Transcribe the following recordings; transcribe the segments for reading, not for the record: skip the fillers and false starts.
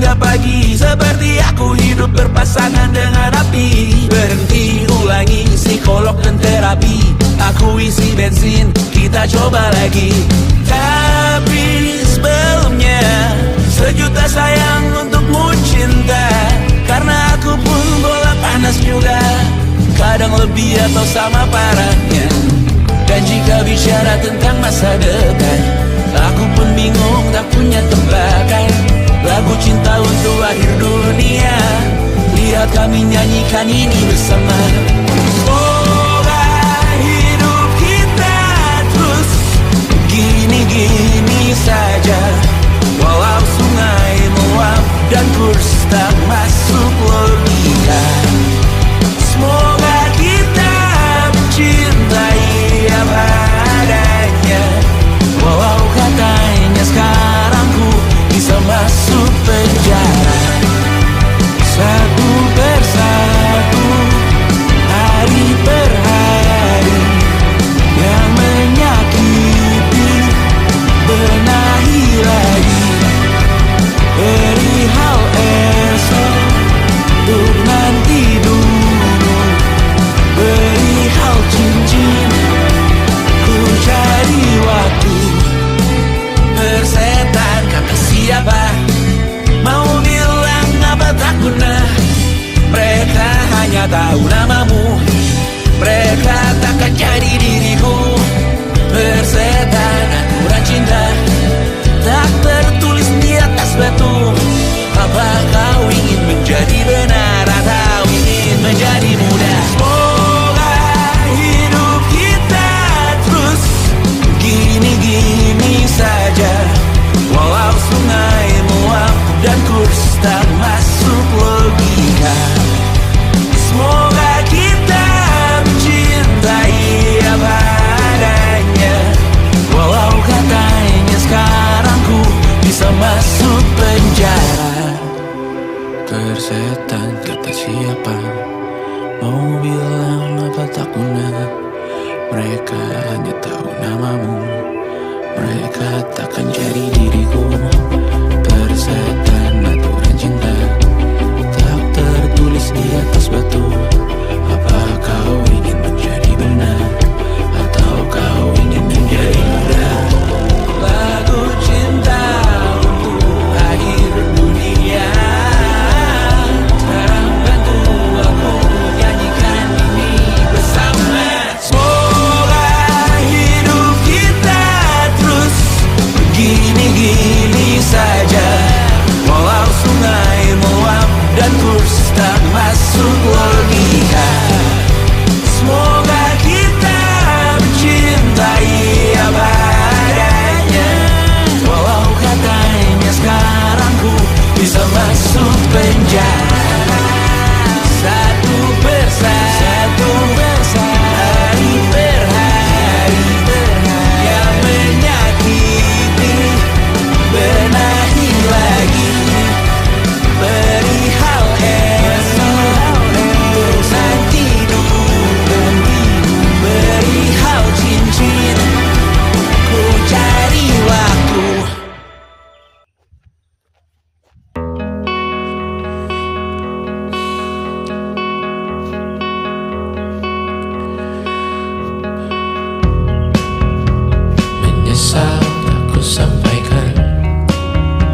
hingga pagi, seperti aku hidup berpasangan dengan api. Berhenti, ulangi psikolog dan terapi. Aku isi bensin, kita coba lagi. Tapi sebelumnya, sejuta sayang untukmu cinta. Karena aku pun bola panas juga, kadang lebih atau sama parahnya. Dan jika bicara tentang masa depan, aku pun bingung tak punya tebakan. Lagu cinta untuk akhir dunia, lihat kami nyanyikan ini bersama. Semoga hidup kita terus gini-gini saja, walau sungai meluap dan kurs tak masuk logika. Semoga kita mencintai apa adanya, walau katanya sekarang ku bisa masuk penjara. Satu persatu, hari per hari, yang menyakiti benahi lagi. Perihal esok, untuk nanti dulu. Perihal cincin, ku cari waktu. Persetan kata siapa, mau bilang apa tak guna. Mereka hanya tahu namamu, mereka takkan jadi diriku. Persetan aturan cinta, tak tertulis di atas batu. Apa kau ingin menjadi benar atau ingin menjadi muda? Semoga hidup kita terus gini-gini saja, walau sungai meluap dan kurs tak masuk logika. Semoga kita mencintai apa adanya, walau katanya sekarang ku bisa masuk penjara. Persetan kata siapa, mau bilang apa tak guna. Mereka hanya tahu namamu, mereka takkan jadi diriku. Persetan aturan cinta, tak tertulis di atas batu. Apa kau ingin menjadi benar atau kau ingin menjadi muda? Lagu cinta untuk akhir dunia, sekarang bantu aku nyanyikan ini bersama. Semoga hidup kita terus gini-gini saja, walau sungai meluap dan kurs tak masuk logika. Semoga kita mencintai apa adanya, walau katanya sekarang ku bisa masuk penjara. Satu persatu, hari per hari, yang menyakiti benahi lagi. Perihal esok, untuk nanti dulu. Perihal cincin, ku cari waktu. Menyesal tak ku sampaikan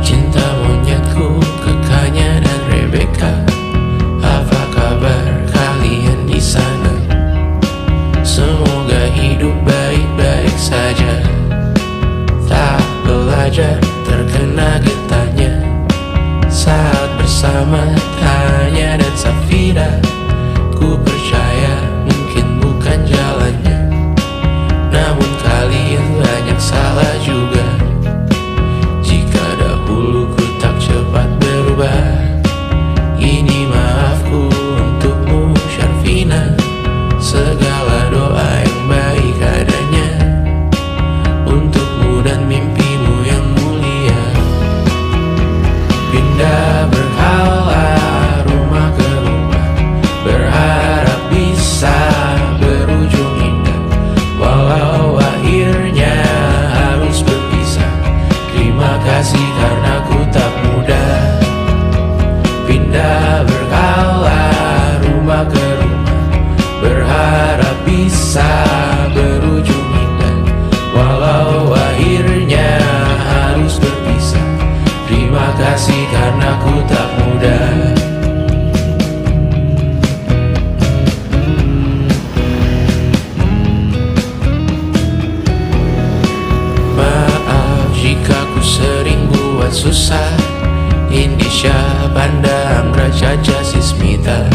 cinta monyetku ke Kanya dan Rebecca. Apa kabar kalian di sana? Semoga hidup baik-baik saja. Tak belajar terkena getahnya saat bersama Tanya dan Safira. Ku percaya mungkin bukan jalannya, namun kalian banyak salah juga. Jika dahulu ku tak cepat berubah, ini maafku untukmu Syarfina. Segala doa yang baik adanya untukmu dan mimpimu yang mulia. Pindah berhala rumah ke rumah, berharap bisa berujung indah, walau akhirnya harus berpisah. Pindah berkala rumah ke rumah, berharap bisa berujung indah. Walau akhirnya harus berpisah, terima kasih karena ku tak mudah. Maaf jika ku sering buat susah. Indonesia pandang Raja Jasismita,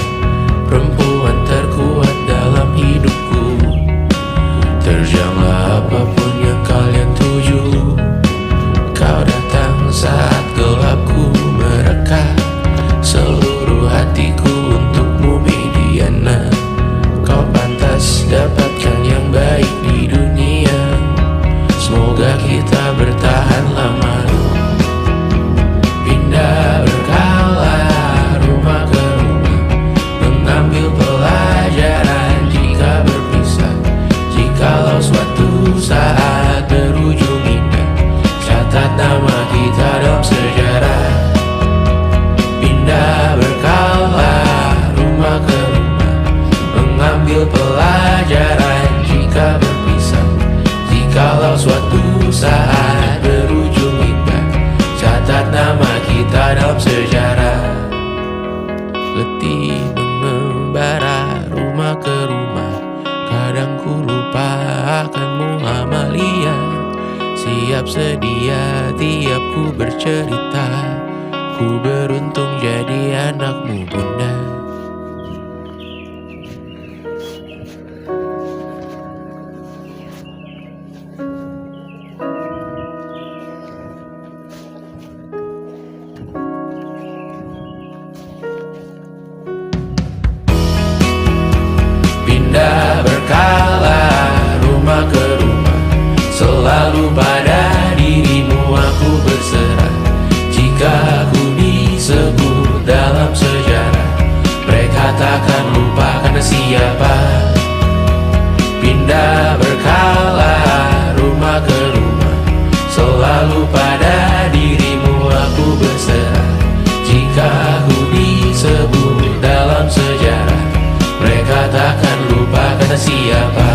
perempuan terkuat dalam hidupku. Terjanglah apapun yang kalian tuju. Kau datang saat gelapku mereka, seluruh hatiku untukmu Mediana. Kau pantas dapatkan yang baik di dunia, semoga kita bertahan lama. Pindah berkala rumah ke rumah, mengambil pelajaran jika berpisah. Jikalau suatu saat berujung indah, catat nama kita dalam sejarah. Pindah berkala rumah ke rumah, mengambil pelajaran jika berpisah. Jikalau suatu saat berujung indah, catat nama kita dalam sejarah. Letih mengembara rumah ke rumah, kadang ku lupa akanmu Amalia. Siap sedia tiap ku bercerita, ku beruntung jadi anakmu bunda. Pindah berkala rumah ke rumah, selalu pada dirimu aku berserah. Jika aku disebut dalam sejarah, mereka takkan lupa karena siapa. Pindah berkala rumah ke rumah, selalu pada dirimu aku berserah. Jika aku disebut dalam sejarah, mereka takkan lupa kata siapa.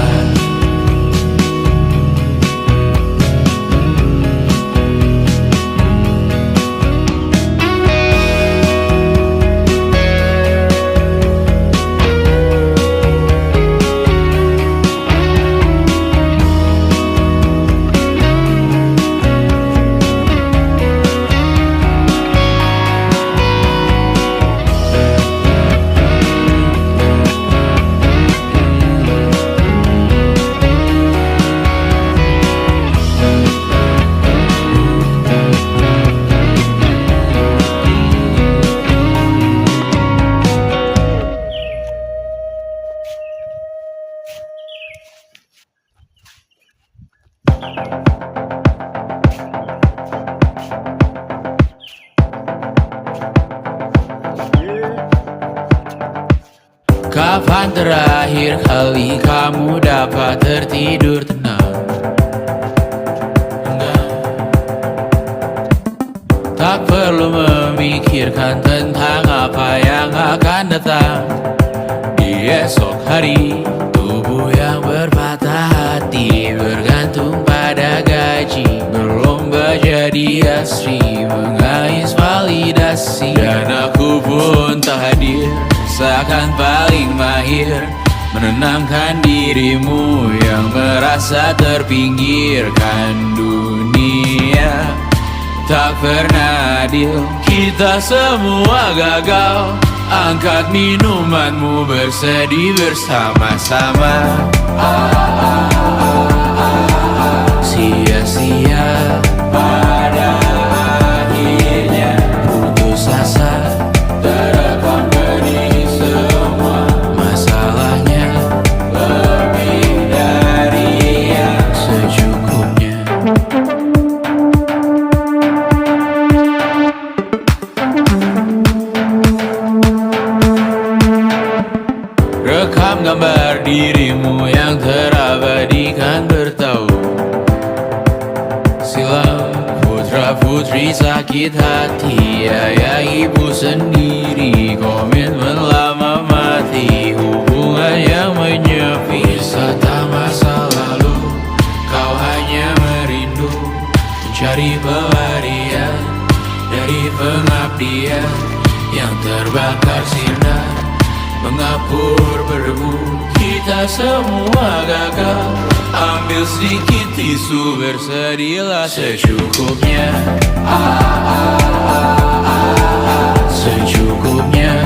Kapan terakhir kali kamu dapat tertidur tenang? Enggak. Tak perlu memikirkan tentang apa yang akan datang di esok hari. Tubuh yang berpatah hati bergantung pada gaji, berlomba jadi asri, mengais validasi. Dan aku pun tak hadir, seakan paling mahir menenangkan dirimu yang merasa terpinggirkan dunia. Tak pernah adil, kita semua gagal. Angkat minumanmu, bersedih bersama-sama. Sia-sia pada akhirnya putus asa, terekam benih semua. Masalahnya lebih dari yang secukupnya. Rekam gambar dirimu yang terabadikan bertahun silam. Putra Para putri sakit hati, ayah ibu sendiri, komitmen lama mati, hubungan yang menyepi. Wisata masa lalu, kau hanya merindu, mencari pelarian dari pengabdian yang terbakar sinar, mengapur berdebu. Kita semua gagal. Ambil sedikit tisu, bersedihlah secukupnya. Secukupnya,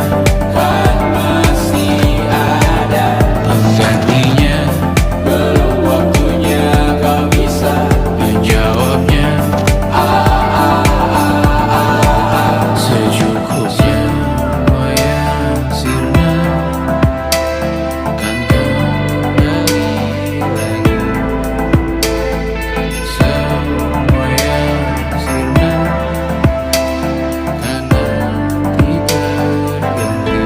kan masih ada penggantinya. Belum waktunya kau bisa menjawabnya. Secukupnya, oh ya sirna, kan kembali lagi. Semua yang sirna, kan nanti berganti.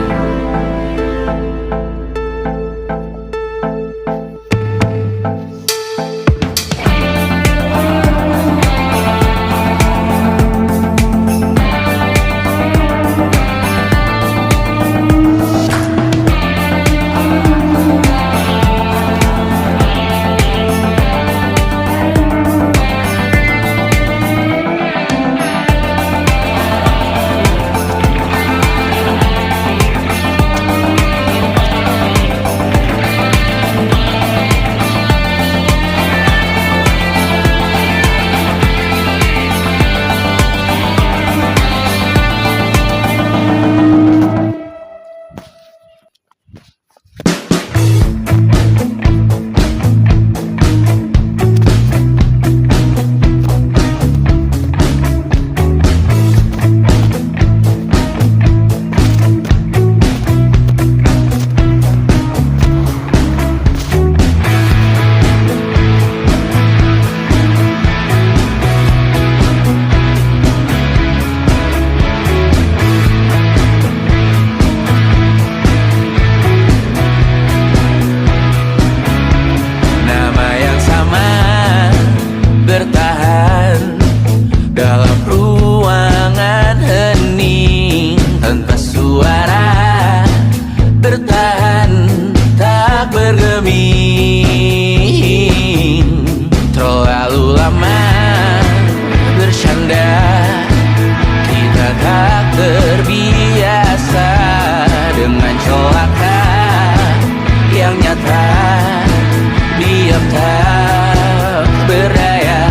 Nama yang sama bertahan dalam ruangan hening tanpa suara, bertahan tak bergeming. Terlalu lama bercanda, kita tak terbiasa dengan celaka yang nyata. Diam tak berdaya,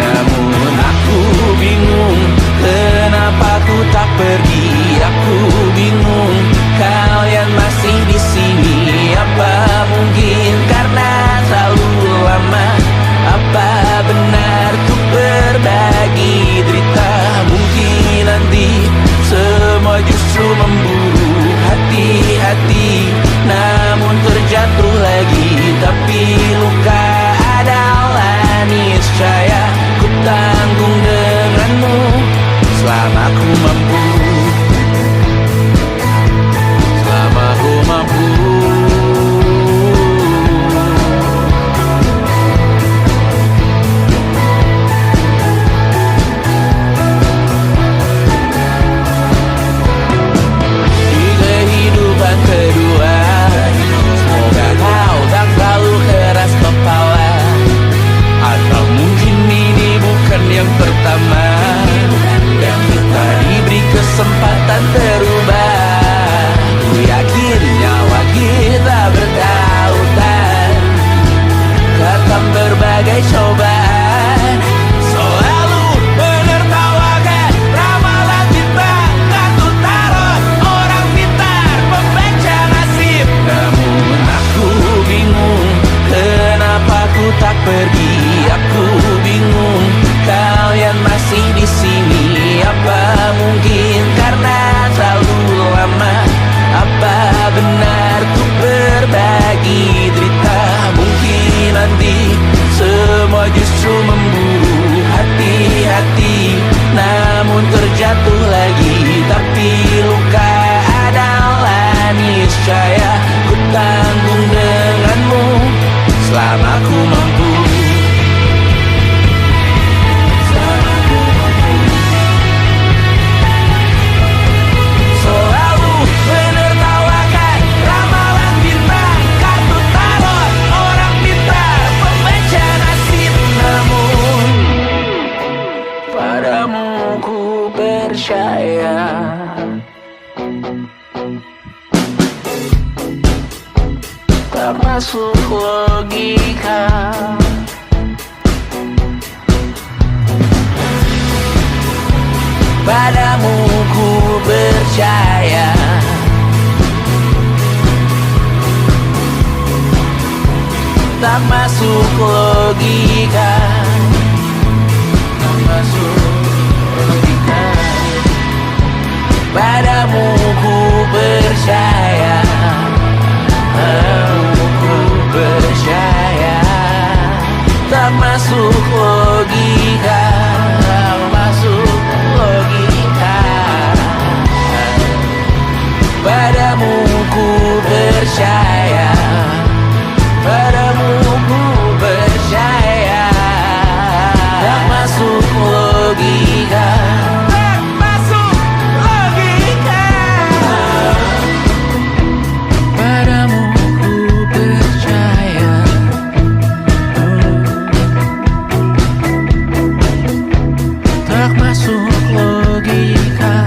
namun aku bingung kenapa ku tak pergi. Aku bingung kalian masih di sini. Apa mungkin karena terlalu lama? Apa benar ku berbagi derita? Mungkin nanti tak masuk logika. Padamu ku percaya, tak masuk logika, tak masuk logika. Padamu ku percaya, padamu ku percaya, tak masuk logika, tak masuk logika. Padamu ku percaya, padamu ku percaya, tak masuk logika, tak masuk logika. Padamu ku percaya, tak masuk logika.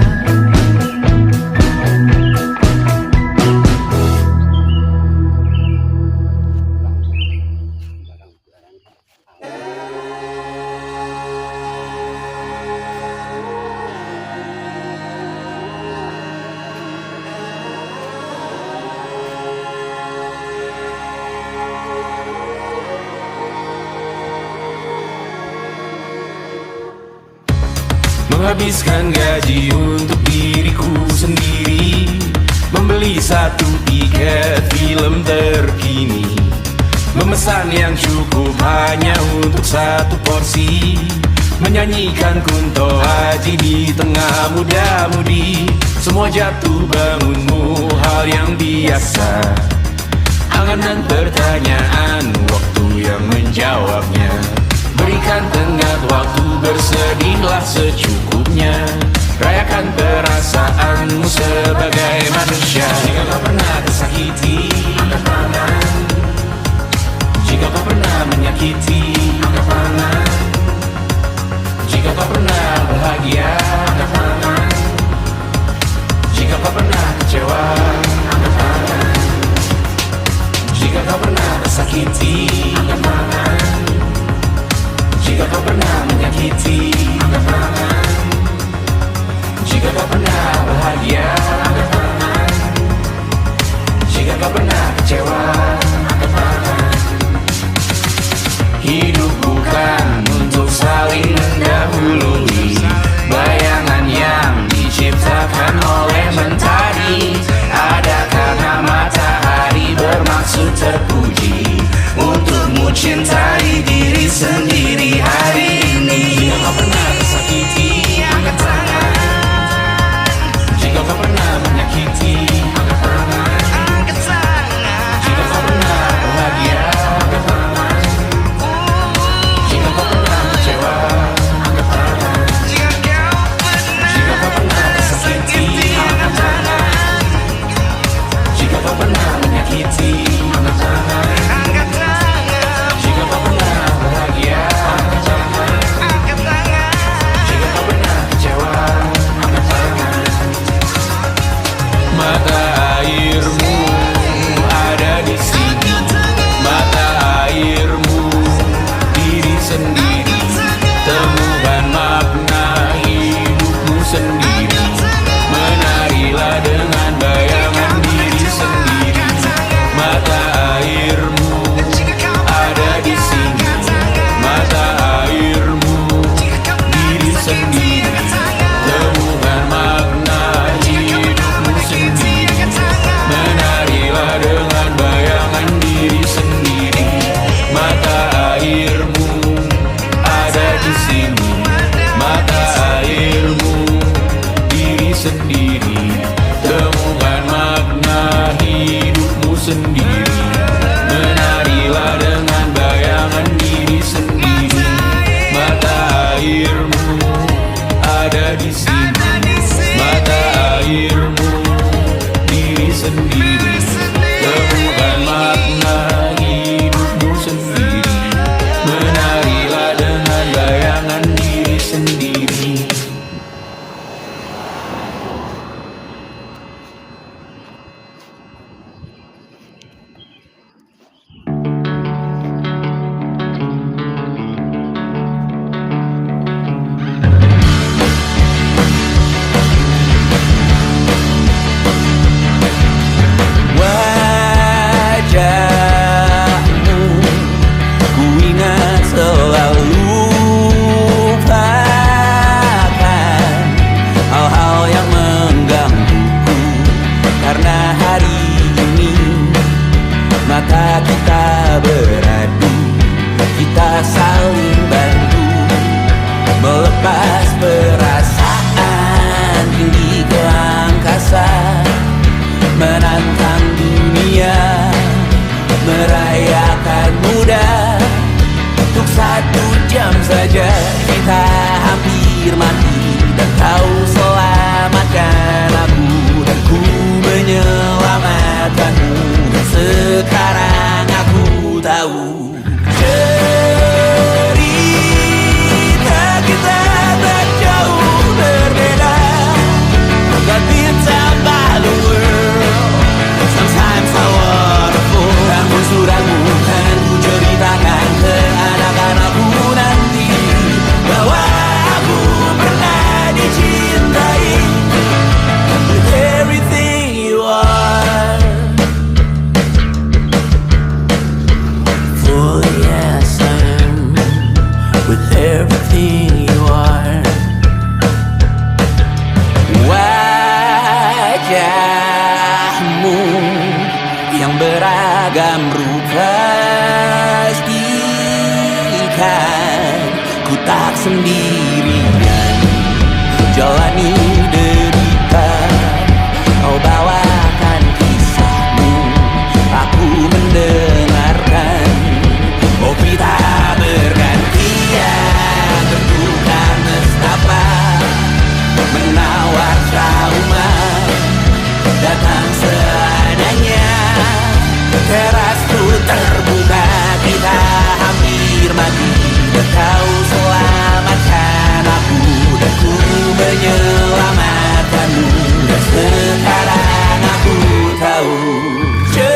Menghabiskan gaji untuk diriku sendiri, membeli satu tiket film terkini, memesan yang cukup hanya untuk satu porsi, menyanyikan Kunto Aji di tengah muda-mudi. Semua jatuh bangunmu hal yang biasa, angan-angan pertanyaan, waktu yang menjawabnya. Berikan tenggat waktu, bersedihlah secukupnya. Rayakan perasaanmu sebagai manusia. Jika kau pernah tersakiti, angkat tangan. Jika kau pernah menyakiti, angkat tangan. Jika kau pernah bahagia, angkat tangan. Jika kau pernah kecewa, angkat tangan. Jika kau pernah tersakiti, angkat tangan. Jika kau pernah menyakiti, angkat tangan. Jika kau pernah bahagia, angkat tangan. Jika kau pernah kecewa, angkat tangan. Hidup bukan untuk saling mendahului, bayangan yang diciptakan oleh mentari. Ada karena matahari bermaksud terpuji, untukmu cintai diri sendiri hari ini. Jika kau pernah tersakiti, angkat tangan. Jika kau pernah menyakiti, angkat tangan. Jika kau pernah bahagia, angkat tangan. Jika kau pernah kecewa, angkat tangan. Jika kau pernah tersakiti, angkat tangan. Jika kau pernah menyakiti, angkat tangan. Jika kau pernah bahagia, angkat tangan. Jika kau pernah kecewa, angkat tangan. Mata airmu ada di sini, mata airmu diri sendiri. Temukan makna hidupmu sendiri, menarilah dengan bayangan diri sendiri. Mata airmu ada di sini, mata airmu diri sendiri. Temukan makna hidupmu sendiri, menarilah dengan bayangan diri sendiri. Mata airmu ada di sini, mata airmu diri sendiri. Temukan makna hidupmu sendiri, menarilah dengan bayangan diri sendiri. Mata airmu ada di sini, mata airmu diri sendiri. Temukan makna hidupmu sendiri, menarilah dengan bayangan diri sendiri. maka kita beradu, kita saling bantu, melepas perasaan tinggi ke angkasa, menantang dunia, merayakan muda. Untuk 1 jam saja kita hampir mati, dan kau selamatkan aku, dan ku menyelamatkanmu. Dan sekarang aku tahu cerita kita tak jauh berbeda. But it's about the world. Sometimes I wanna fall. Namun suratmu kan ku ceritakan ke anak-anakku nanti, bahwa aku pernah dicintai with everything you are. For yes I am with everything you are. Wajahmu yang beragam rupa pastikan ku tak sendirian jalani derita. Kau bawakan kisahmu, aku mendengarkan. Oh kita bergantian tentukan nestapa, menawar trauma datang seadanya. Terasku terbuka, kita hampir mati, dan kau selamatkan aku, dan ku menyelamatkanmu. Dan sekarang aku tahu cerita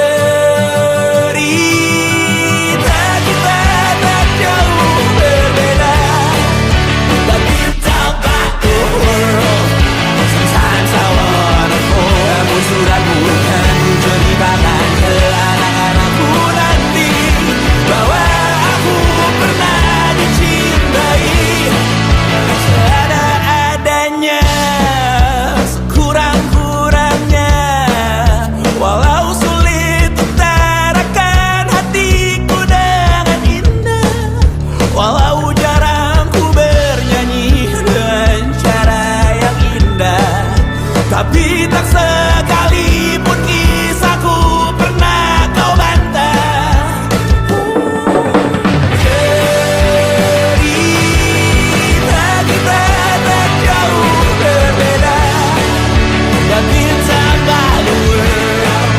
kita tak jauh berbeda. But it's about the world. Sometimes I wanna fall. Namun suratmu kan ku ceritakan ke anak-anakku nanti, bahwa aku pernah dicintai seada-adanya, sekurang-kurangnya. Walau sulit utarakan hatiku dengan indah, walau jarang ku bernyanyi dengan cara yang indah, tapi tak sekalipun kisahku pernah kau bantah. Cerita kita tak jauh berbeda, but it's about the world.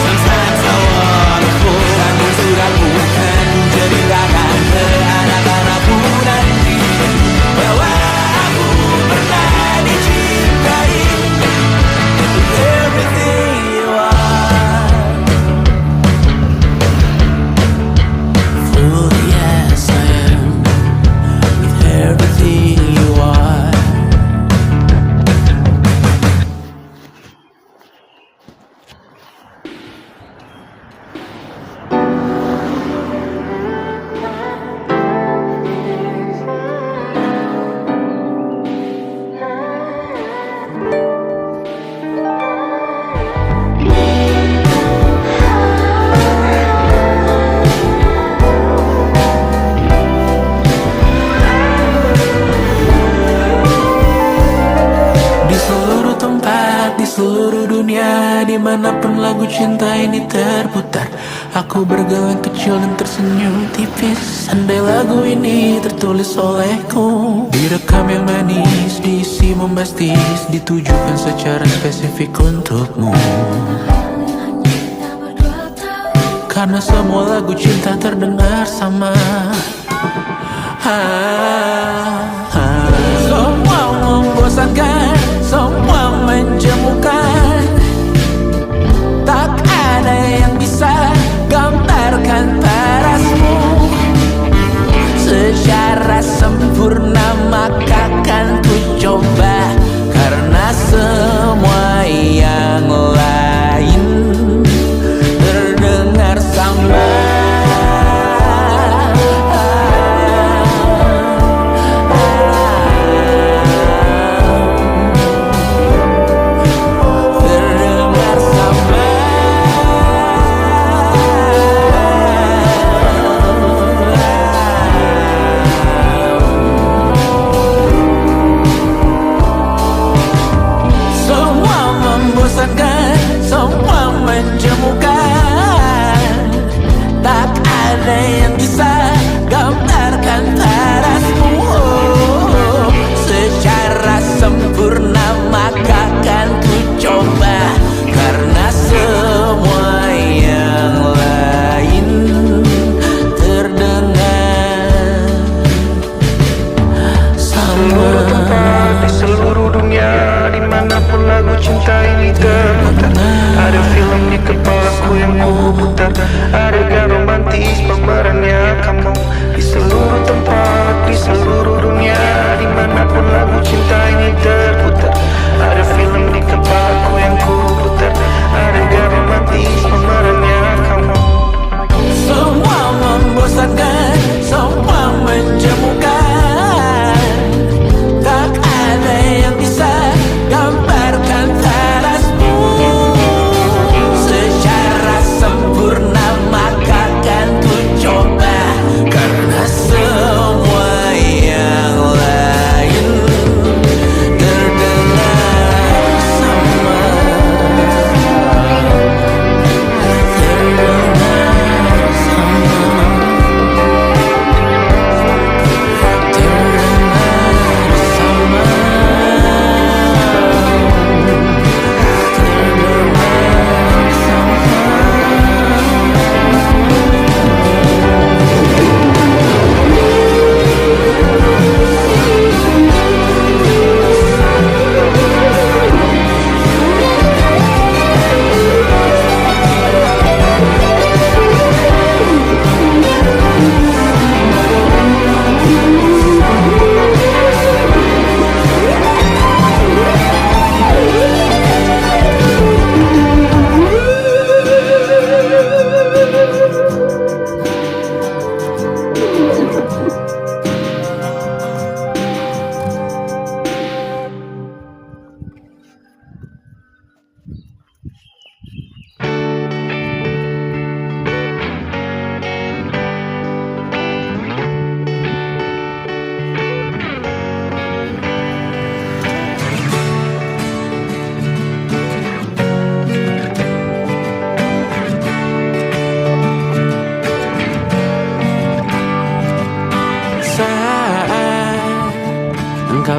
Sometimes I wanna fall. Namun suratmu kan ku ceritakan ke anak-anakku nanti, bahwa aku pernah dicintai with everything you are. For yes I am with everything you are. Di seluruh tempat, di seluruh dunia, dimanapun lagu cinta ini terputar, aku bergeleng kecil dan tersenyum tipis. Andai lagu ini tertulis olehku, direkam yang manis, diisi bombastis, ditujukan secara spesifik untukmu. Karena semua lagu cinta terdengar sama. Semua membosankan, semua menjemukan, tak ada yang bisa gambarkan parasmu secara sempurna. Maka kan ku coba, karena semua yang lain terdengar sama.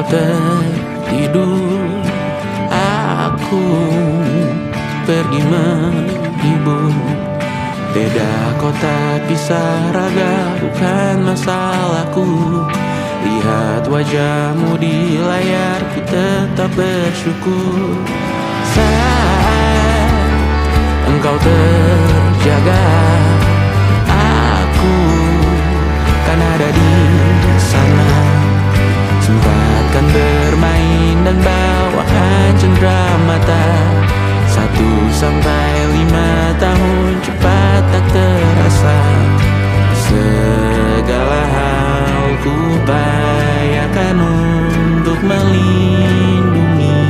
tertidur, aku pergi menghibur. Beda kota pisah raga bukan masalahku. Lihat wajahmu di layar, ku tetap bersyukur. Saat engkau terjaga, aku kan ada di sana. Sempatkan bermain dan bawakan cendera mata. 1-5 tahun cepat tak terasa. Segala hal ku upayakan untuk melindungi.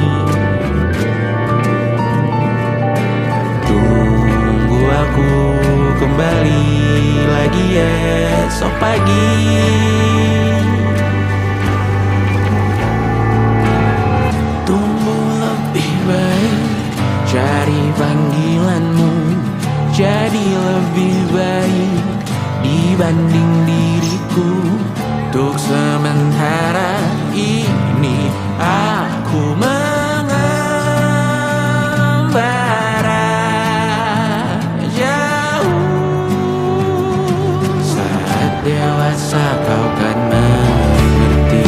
Tunggu aku kembali lagi esok pagi. Tumbuh lebih baik, cari panggilanmu, jadi lebih baik dibanding diriku. Untuk sementara ini aku mengembara jauh. Saat dewasa kau kan mengerti.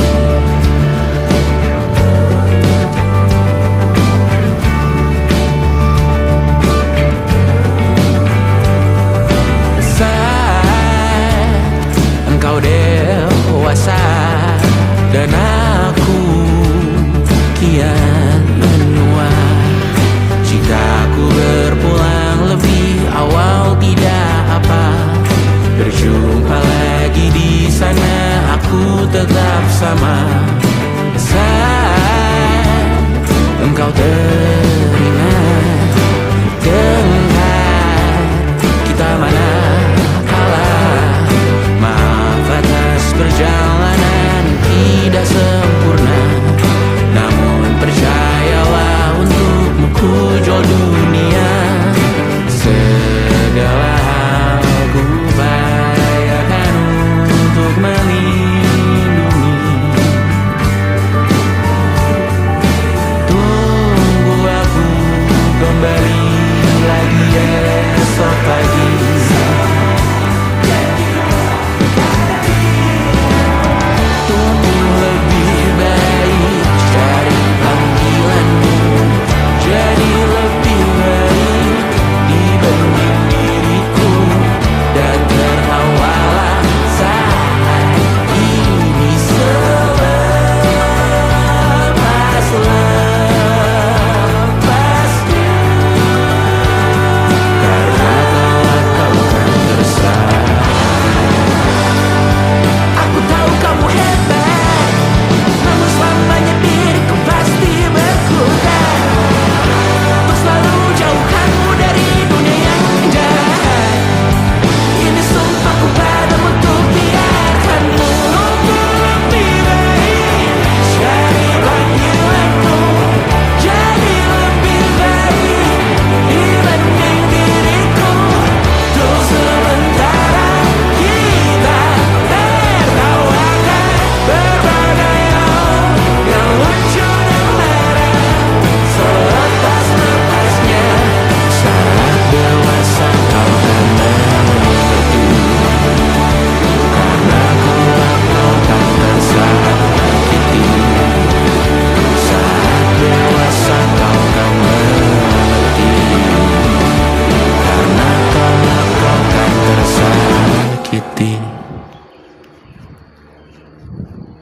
Engkau dewasa dan aku kian menua. Jika ku berpulang lebih awal tidak apa. Berjumpa lagi di sana, aku tetap sama. Saat engkau teringat, dengar kita mana kalah. Maaf atas perjalanan tidak sempurna, namun percayalah untukmu ku jual dunia. Segala hal ku upayakan untuk melindungi. Tunggu aku kembali lagi esok pagi.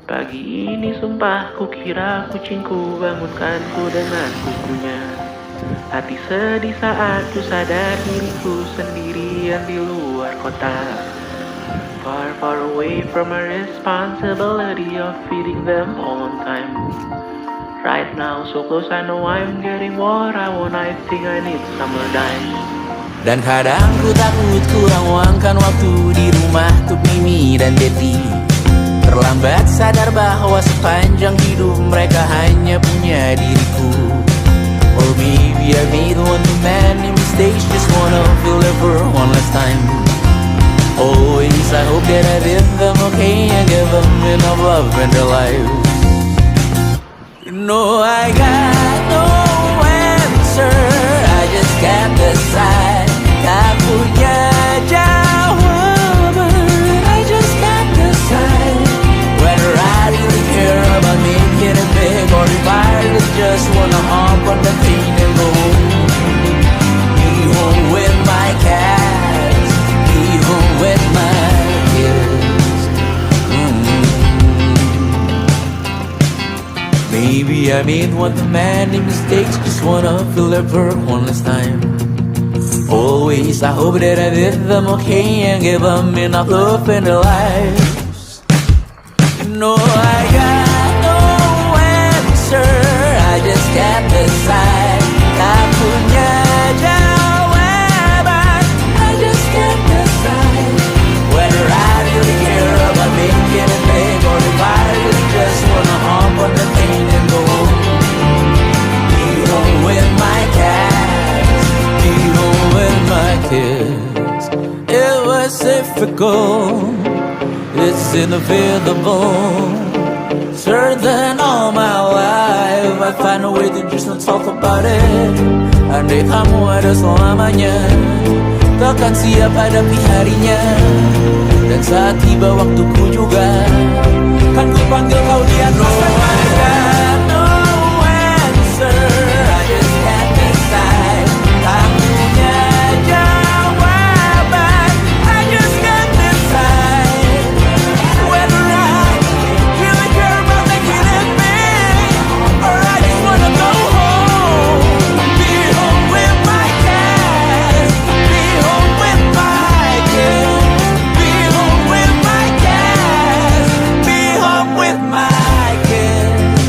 Pagi ini sumpah kukira kucingku bangunkanku dengan kukunya. Hati sedih saat ku sadar diriku sendirian di luar kota. Far, far away from a responsibility of feeding them on time. Right now so close, I know I'm getting what I want. I think I need summer dime. Dan kadang ku takut kurang uangkan waktu di rumah untuk Mimi dan Betty. Terlambat sadar bahwa sepanjang hidup mereka hanya punya diriku. Or maybe I made one too many mistakes, just wanna feel it for one last time. Always I hope that I did them okay and give them enough love in their lives. No, I got no answer, I just can't decide. Tak punya jawaban, I just can't decide whether I really care about making it big, or if I really just wanna hop on the train and go be home with my cats, be home with my kids. Maybe I made one too many mistakes, just wanna fill their perk one last time. Always I hope that I did them okay and give them enough love in their lives. No, I got no answer, I just can't decide. Tak punya jawaban, I just can't decide whether I really care about making it big, or if I really just wanna hop on the plane and go be home with my cats, be home with my kids. It was difficult, it's inevitable. Certain all my life I find a way to just not talk about it. Andai kamu ada selamanya, takkan siap hadapi harinya. Dan saat tiba waktuku juga, kan ku panggil kau di atas sana. No answer, I just can't decide. Tak punya jawaban, I just can't decide whether I really care about making it big, or I just wanna go home, be home with my cats, be home with my kids, be home with my cats, be home with my kids.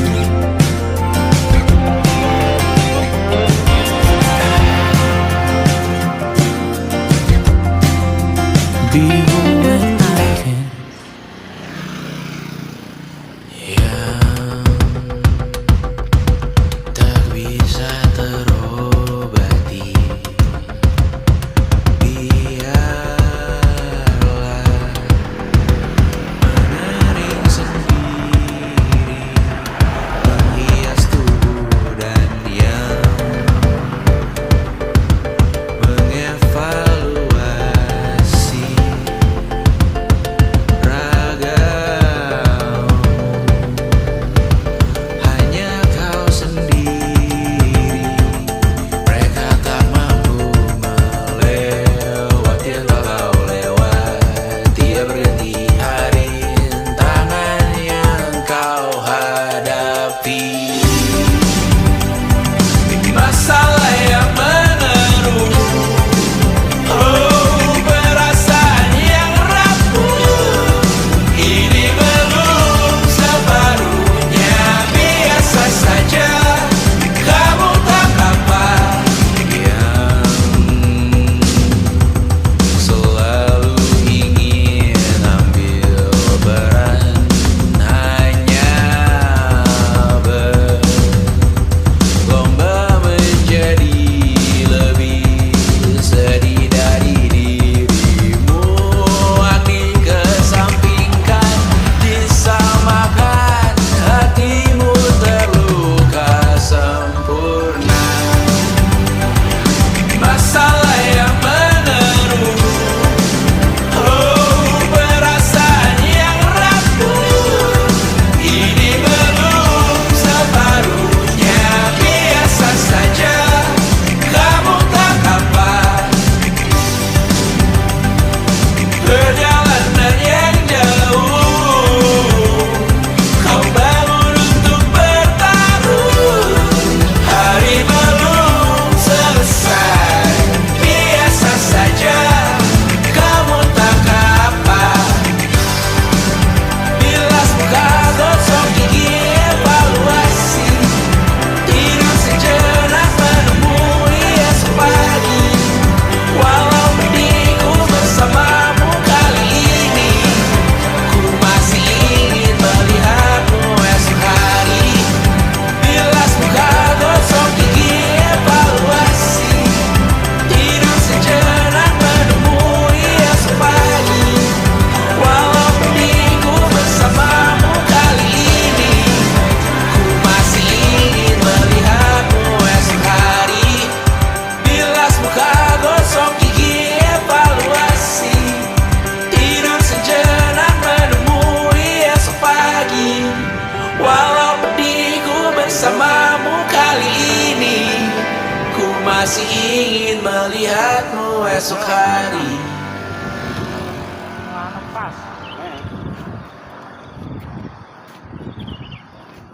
ingin melihatmu esok hari.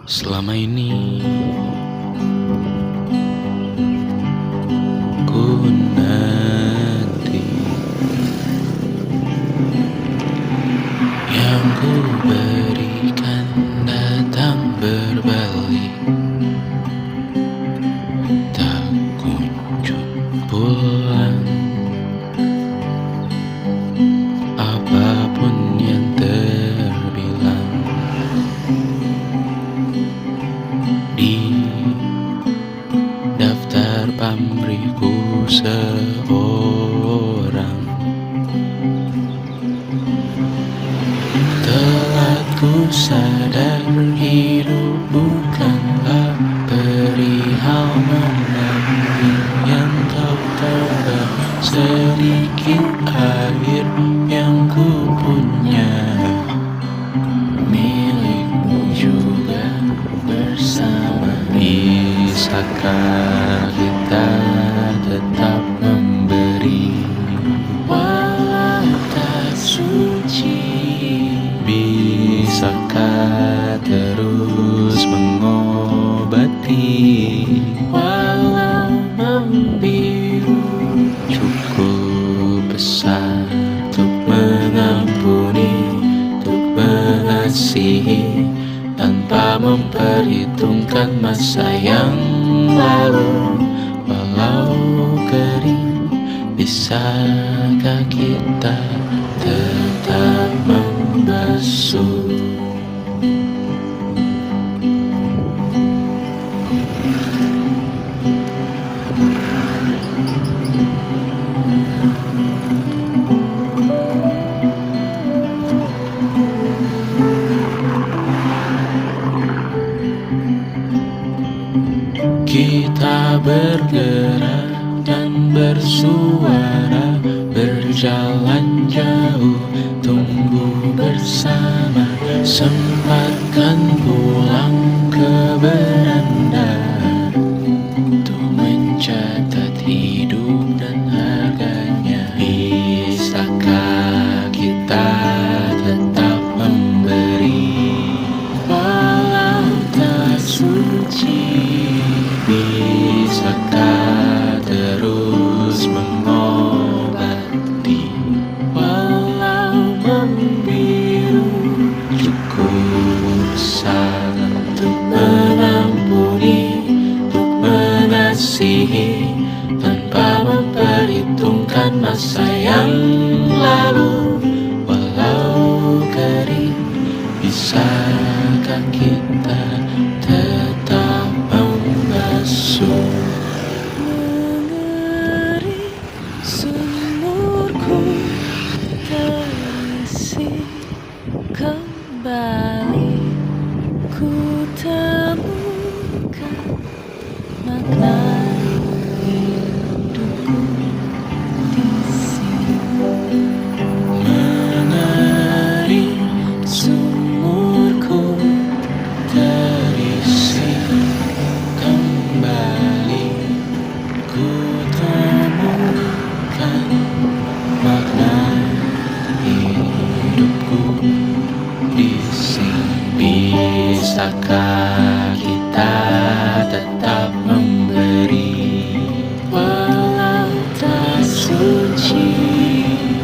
Selama ini ku nanti yang ku berikan datang berbalik, tak kunjung pulang. Apapun yang terbilang di daftar pamrihku seorang, telah ku sadar hidup bukanlah perihal menangis yang kau terbang. Sedikit air yang ku punya milikmu juga bersama. Bisakah kita tetap memberi walau tak suci? Bisakah terus mengobati walau membiru? Cukup besar untuk mengampuni, untuk mengasihi tanpa memperhitungkan masa yang lalu. Walau kering, bisakah kita tetap membasuh? Kita bergerak dan bersuara, berjalan jauh, tumbuh bersama. Sempatkan pulang ke beranda untuk mencatat hidup dan harganya. Bisakah kita tetap memberi walau tak suci? Bisakah terus mengobati walau membiru? Cukup besar untuk mengampuni, untuk mengasihi tanpa memperhitungkan masa yang lalu. Walau kering, bisakah kita tetap membasuh? Mengeri sumurku terisi kembali, ku temukan makna hidupku di sini. Mengeri sumurku terisi kembali, ku temukan makna hidupku di sini. Bisakah kita tetap memberi walau tak suci?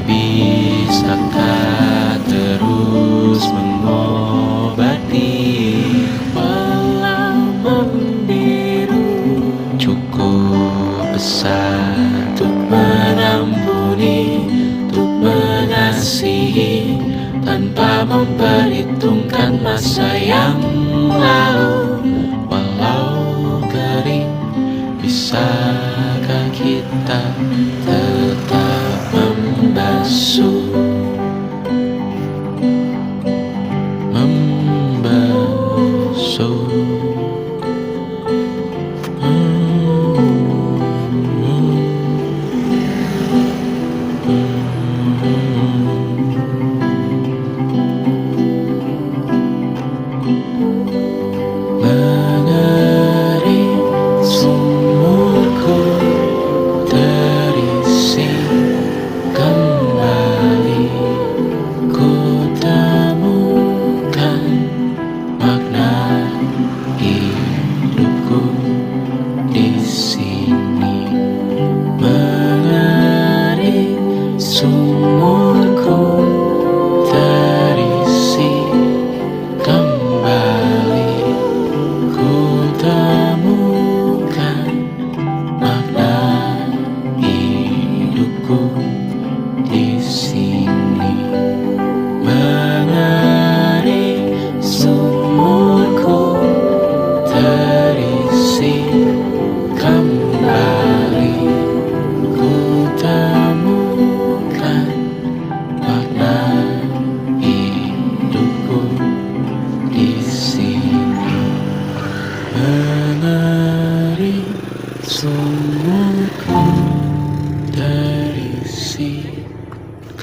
Bisakah terus mengobati walau membiru? Cukup besar untuk mengampuni, untuk mengasihi tanpa memperhitungkan masa yang lalu. Walau kering, bisakah kita tetap membasuh? Membasuh. Mengeri sumurku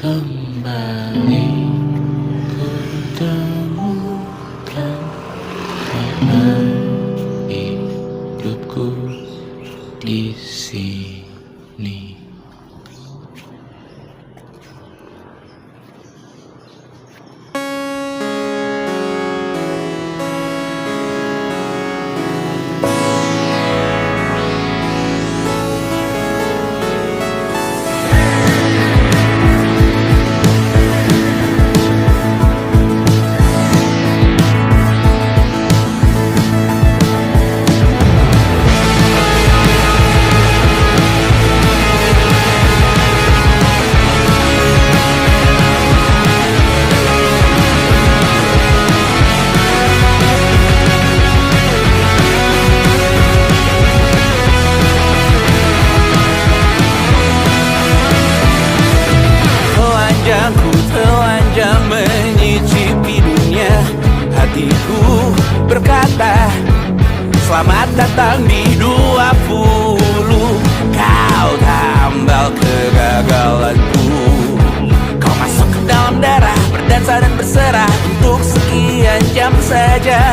kembali ku temukan makna hidupku di sini. Telanjang ku telanjang menyicipi dunia. Hatiku berkata selamat datang di 20. Kau tambal kegagalanku. Kau masuk ke dalam darah, berdansa dan berserah untuk sekian jam saja.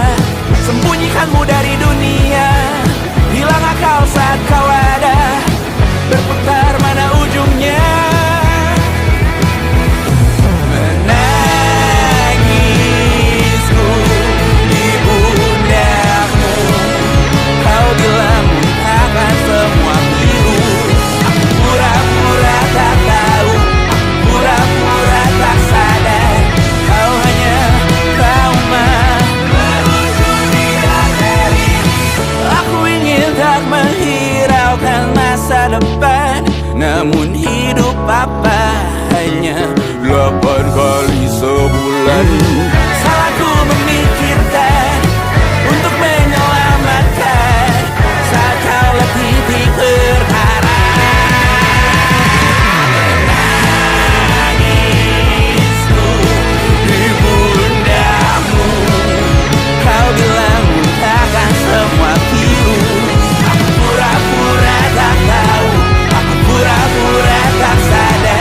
Sembunyikanmu dari dunia, hilang akal saat kau ada. Berputar mana ujungnya. Menangisku di pundakmu. Kau bilang akan semua biru. Aku pura-pura tak tahu, aku pura-pura tak sadar. Kau hanya trauma menuju di akhir ini. Aku ingin tak menghiraukan masa depan, namun hidup apa hanya 8 kali sebulan. Salahku memikirkan untuk menyelamatkan saat kau letih di perkara. Menangisku di pundakmu. Kau bilang takkan semua biru. Aku pura-pura tak tahu, aku pura-pura tak sadar.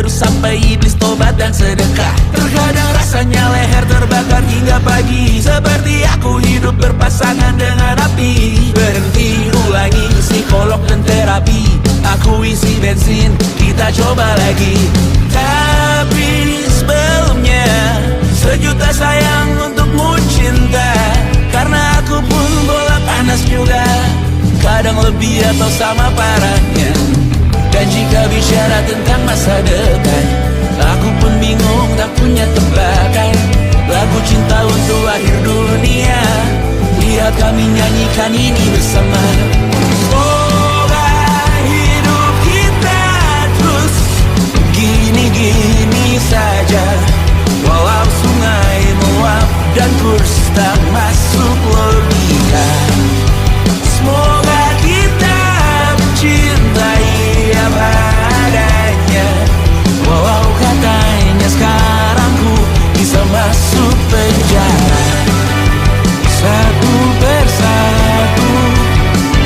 terus sampai iblis tobat dan sedekah. Terkadang rasanya leher terbakar hingga pagi, seperti aku hidup berpasangan dengan api. Berhenti, ulangi psikolog dan terapi. Aku isi bensin, kita coba lagi. Tapi sebelumnya, sejuta sayang untukmu cinta. Karena aku pun bola panas juga, kadang lebih atau sama parahnya. Dan jika bicara tentang masa depan, aku pun bingung tak punya tebakan. Lagu cinta untuk akhir dunia, lihat kami nyanyikan ini bersama. Semoga hidup kita terus gini-gini saja, walau sungai meluap dan kurs tak masuk logika. Semoga kita mencintai apa adanya, walau katanya sekarang ku bisa masuk penjara. Satu persatu,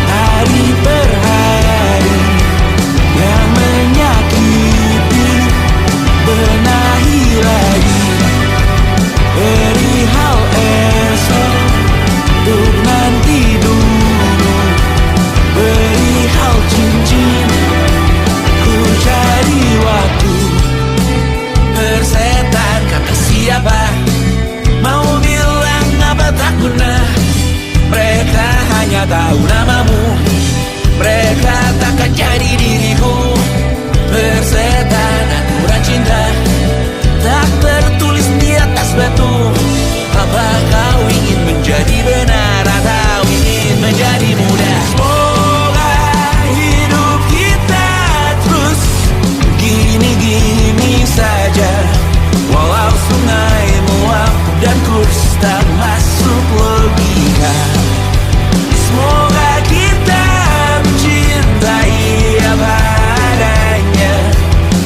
hari per hari, yang menyakiti benahi lagi. Perihal esok, untuk nanti dulu. Perihal cincin, ku cari waktu. Persetan kata siapa, mau bilang apa tak guna. Mereka hanya tahu namamu, mereka takkan jadi diriku. Persetan aturan cinta, tak tertulis di atas batu. Apa kau ingin menjadi benar atau ingin menjadi muda? Semoga hidup kita terus gini-gini saja, walau sungai meluap dan kurs tak masuk logika. Semoga kita mencintai apa adanya,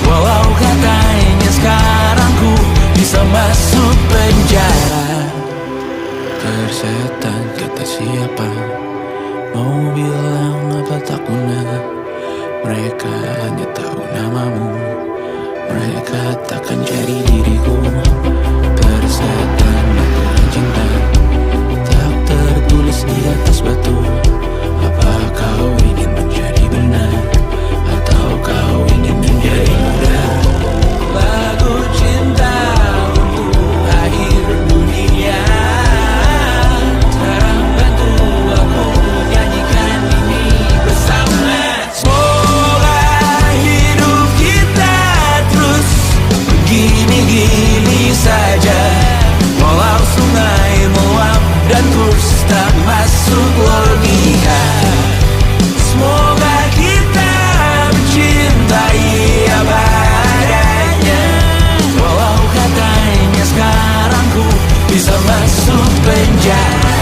walau katanya sekarang ku bisa masuk penjara. Persetan kata siapa, mau bilang apa tak guna. Mereka hanya tahu namamu, mereka takkan jadi diriku. Persetan aturan cinta, tak tertulis di atas batu. Apa kau ingin menjadi benar atau kau ingin menjadi muda? Lagu cinta untuk akhir dunia, sekarang bantu aku nyanyikan ini bersama. Semoga hidup kita terus begini-gini saja, walau sungai meluap dan kurs tak masuk logika. Semoga kita mencintai apa adanya, walau katanya sekarang ku bisa masuk penjara.